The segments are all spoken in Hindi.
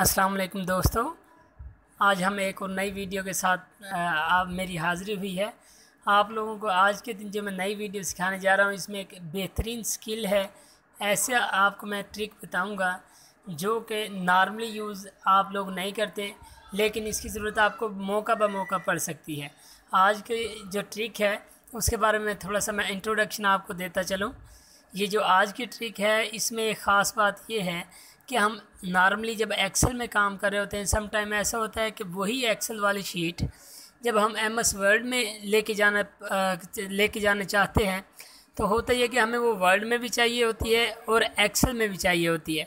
अस्सलाम वालेकुम दोस्तों, आज हम एक और नई वीडियो के साथ आप मेरी हाज़िरी हुई है। आप लोगों को आज के दिन जो मैं नई वीडियो सिखाने जा रहा हूँ इसमें एक बेहतरीन स्किल है। ऐसे आपको मैं ट्रिक बताऊँगा जो कि नॉर्मली यूज़ आप लोग नहीं करते, लेकिन इसकी ज़रूरत आपको मौका ब मौका पड़ सकती है। आज के जो ट्रिक है उसके बारे में थोड़ा सा मैं इंट्रोडक्शन आपको देता चलूँ। ये जो आज की ट्रिक है इसमें एक ख़ास बात ये है कि हम नॉर्मली जब एक्सेल में काम कर रहे होते हैं, सम टाइम ऐसा होता है कि वही एक्सेल वाली शीट जब हम एमएस वर्ड में लेके जाना चाहते हैं तो होता ही है कि हमें वो वर्ड में भी चाहिए होती है और एक्सेल में भी चाहिए होती है।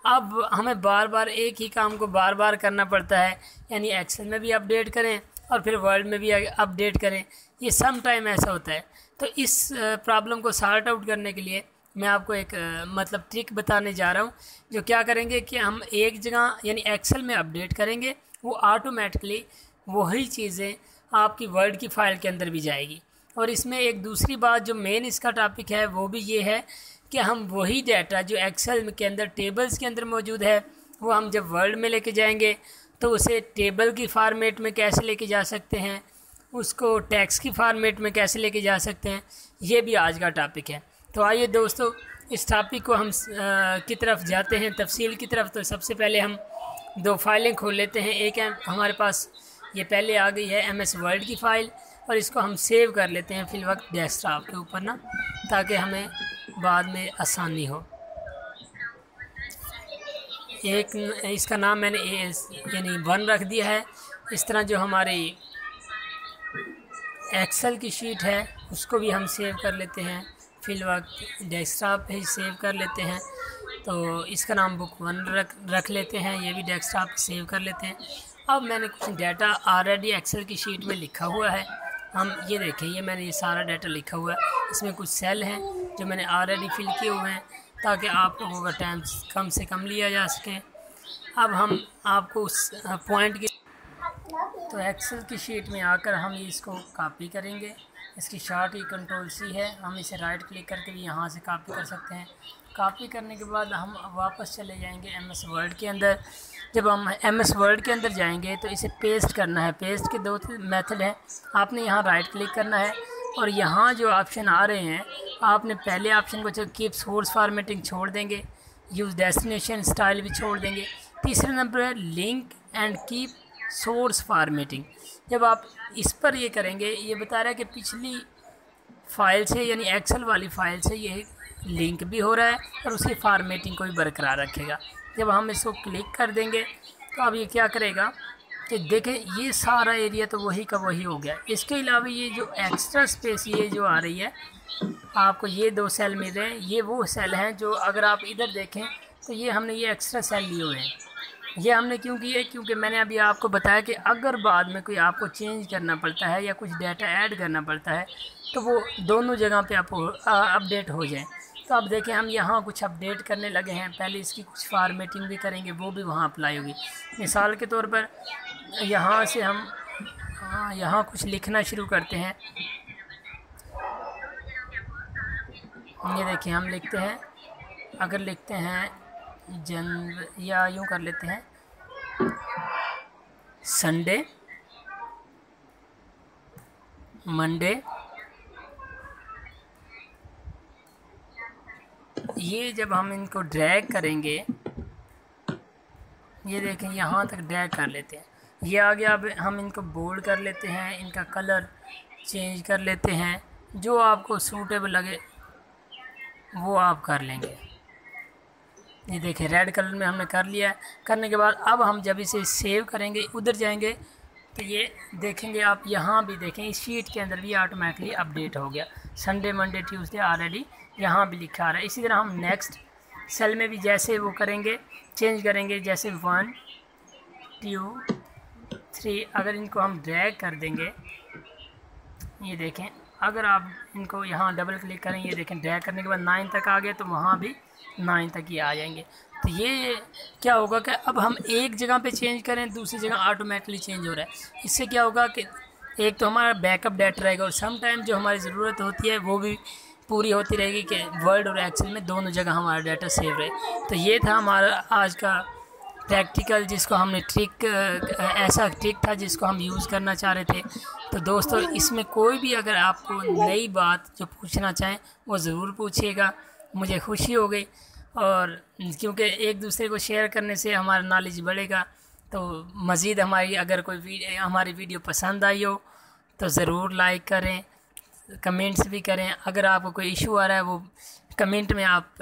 अब हमें बार बार एक ही काम को बार बार करना पड़ता है, यानी एक्सेल में भी अपडेट करें और फिर वर्ड में भी अपडेट करें। ये सम टाइम ऐसा होता है। तो इस प्रॉब्लम को सॉर्ट आउट करने के लिए मैं आपको एक मतलब ट्रिक बताने जा रहा हूँ। जो क्या करेंगे कि हम एक जगह यानी एक्सेल में अपडेट करेंगे, वो ऑटोमेटिकली वही चीज़ें आपकी वर्ड की फ़ाइल के अंदर भी जाएगी। और इसमें एक दूसरी बात जो मेन इसका टॉपिक है वो भी ये है कि हम वही डाटा जो एक्सेल के अंदर टेबल्स के अंदर मौजूद है वो हम जब वर्ड में लेके जाएंगे तो उसे टेबल की फॉर्मेट में कैसे लेके जा सकते हैं, उसको टेक्स्ट की फॉर्मेट में कैसे लेके जा सकते हैं, ये भी आज का टॉपिक है। तो आइए दोस्तों इस टॉपिक को हम की तरफ जाते हैं, तफसील की तरफ। तो सबसे पहले हम दो फाइलें खोल लेते हैं। एक है हमारे पास ये पहले आ गई है एमएस वर्ड की फ़ाइल, और इसको हम सेव कर लेते हैं फिल वक्त डेस्कटॉप के ऊपर ना, ताकि हमें बाद में आसानी हो। एक इसका नाम मैंने यानी 1 रख दिया है। इस तरह जो हमारी एक्सेल की शीट है उसको भी हम सेव कर लेते हैं, फिल वक्त डेस्कटॉप पे सेव कर लेते हैं। तो इसका नाम बुक 1 रख लेते हैं, ये भी डेस्कटॉप पे सेव कर लेते हैं। अब मैंने कुछ डाटा ऑलरेडी एक्सेल की शीट में लिखा हुआ है। हम ये देखें, ये मैंने ये सारा डाटा लिखा हुआ है। इसमें कुछ सेल हैं जो मैंने ऑलरेडी फिल किए हुए हैं ताकि आप लोगों का टाइम कम से कम लिया जा सके। अब हम आपको उस पॉइंट की तो एक्सेल की शीट में आकर हम इसको कॉपी करेंगे। इसकी शॉर्ट की कंट्रोल-C है। हम इसे राइट क्लिक करके भी यहाँ से कॉपी कर सकते हैं। कॉपी करने के बाद हम वापस चले जाएंगे एमएस वर्ड के अंदर। जब हम एमएस वर्ड के अंदर जाएंगे तो इसे पेस्ट करना है। पेस्ट के 2 मेथड हैं। आपने यहाँ राइट क्लिक करना है और यहाँ जो ऑप्शन आ रहे हैं, आपने पहले ऑप्शन को कीप सोर्स फॉर्मेटिंग छोड़ देंगे, यूज़ डेस्टिनेशन स्टाइल भी छोड़ देंगे। तीसरे नंबर है link and keep source formatting. जब आप इस पर ये करेंगे, ये बता रहा है कि पिछली फ़ाइल से यानी एक्सेल वाली फ़ाइल से ये लिंक भी हो रहा है और उसकी फॉर्मेटिंग को भी बरकरार रखेगा। जब हम इसको क्लिक कर देंगे तो अब ये क्या करेगा कि देखें ये सारा एरिया तो वही का वही हो गया। इसके अलावा ये जो एक्स्ट्रा स्पेस ये जो आ रही है, आपको ये 2 सेल मिल रहे हैं, ये वो सेल हैं जो अगर आप इधर देखें तो ये हमने ये एक्स्ट्रा सेल लिए हुए हैं। ये हमने क्यों किया है? क्योंकि मैंने अभी आपको बताया कि अगर बाद में कोई आपको चेंज करना पड़ता है या कुछ डाटा ऐड करना पड़ता है तो वो दोनों जगह पे आपको अपडेट हो जाए। तो अब देखें हम यहाँ कुछ अपडेट करने लगे हैं। पहले इसकी कुछ फॉर्मेटिंग भी करेंगे, वो भी वहाँ अप्लाई होगी। मिसाल के तौर पर यहाँ से हम यहाँ कुछ लिखना शुरू करते हैं। ये देखिए हम लिखते हैं, अगर लिखते हैं या यूँ कर लेते हैं संडे, मंडे। ये जब हम इनको ड्रैग करेंगे, ये देखें यहाँ तक ड्रैग कर लेते हैं, ये आ गया। अब हम इनको बोल्ड कर लेते हैं, इनका कलर चेंज कर लेते हैं, जो आपको सूटेबल लगे वो आप कर लेंगे। ये देखें रेड कलर में हमने कर लिया। करने के बाद अब हम जब इसे सेव करेंगे, उधर जाएंगे तो ये देखेंगे आप, यहाँ भी देखें इस शीट के अंदर भी ऑटोमेटिकली अपडेट हो गया। संडे, मंडे, ट्यूसडे ऑलरेडी यहाँ भी लिखा आ रहा है। इसी तरह हम नेक्स्ट सेल में भी जैसे वो करेंगे, चेंज करेंगे, जैसे 1 2 3। अगर इनको हम ड्रैग कर देंगे, ये देखें, अगर आप इनको यहाँ डबल क्लिक करें, ये देखें ड्रैग करने के बाद 9 तक आ गए तो वहाँ भी 9 तक ही आ जाएंगे। तो ये क्या होगा कि अब हम एक जगह पे चेंज करें, दूसरी जगह ऑटोमेटिकली चेंज हो रहा है। इससे क्या होगा कि एक तो हमारा बैकअप डाटा रहेगा और सम टाइम जो हमारी ज़रूरत होती है वो भी पूरी होती रहेगी कि वर्ड और एक्सेल में दोनों जगह हमारा डाटा सेव रहे। तो ये था हमारा आज का प्रैक्टिकल जिसको हमने ट्रिक, ऐसा ट्रिक था जिसको हम यूज़ करना चाह रहे थे। तो दोस्तों इसमें कोई भी अगर आपको नई बात जो पूछना चाहें वो ज़रूर पूछिएगा, मुझे खुशी हो गई। और क्योंकि एक दूसरे को शेयर करने से हमारा नॉलेज बढ़ेगा। तो मज़ीद हमारी अगर कोई हमारी वीडियो पसंद आई हो तो ज़रूर लाइक करें, कमेंट्स भी करें। अगर आपको कोई इशू आ रहा है वो कमेंट में आप